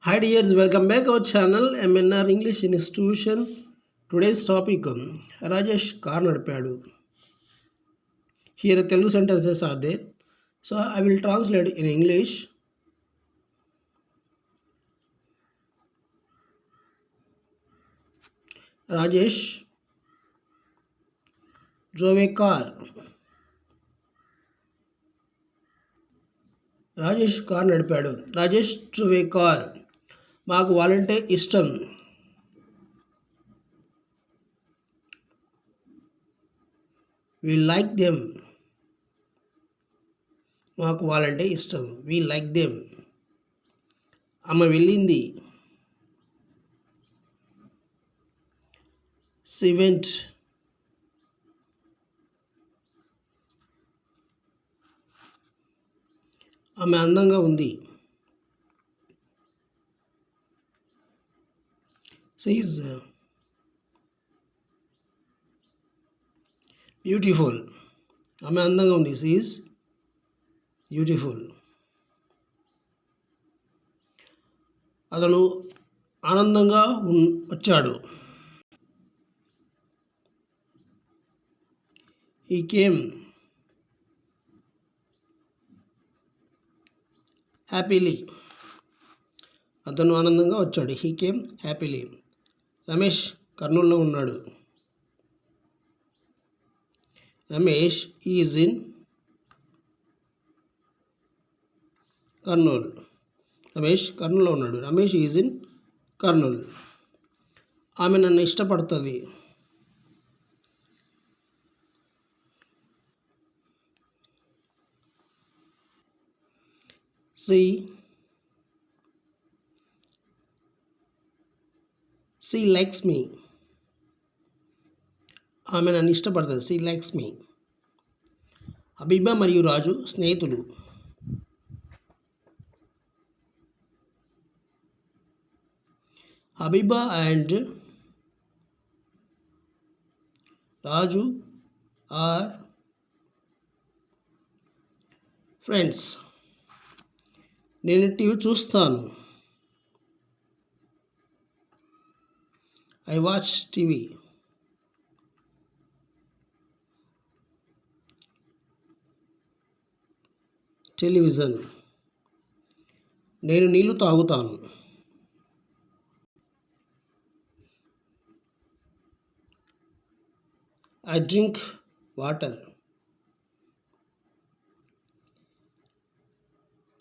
Hi dears, welcome back our channel MNR English Institution. Today's topic Rajesh car nadipadu. Here Telugu sentences are there. So I will translate in English. Rajesh drove a car. Rajesh car నడిపాడు. Rajesh drove a car. మాకు వాళ్ళంటే ఇష్టం. We like them. మాకు వాళ్ళంటే ఇష్టం. We like them. ఆమె వెళ్ళింది. She went. ఆమె అందంగా ఉంది. She is beautiful. ఆమె అందంగా ఉంది. She is beautiful. అతను ఆనందంగా వచ్చాడు. He came happily. అతను ఆనందంగా వచ్చాడు. He came happily. రమేష్ కర్నూలులో ఉన్నాడు. Ramesh is in Kurnool. రమేష్ కర్నూలులో ఉన్నాడు. Ramesh is in Kurnool. ఆమె నన్ను ఇష్టపడుతుంది. She likes me. ఆమె నన్ను ఇష్టపడుతుంది. She likes me. హబీబా మరియు రాజు స్నేహితులు. Habiba and Raju are friends. నేను టీవీ చూస్తాను. I watch TV. టెలివిజన్. నేను నీళ్లు తాగుతాను. I drink water.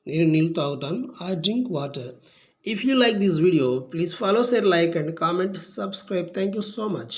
నేను నీళ్లు తాగుతాను. I drink water. If you like this video, please follow, share, like and comment, subscribe. Thank you so much.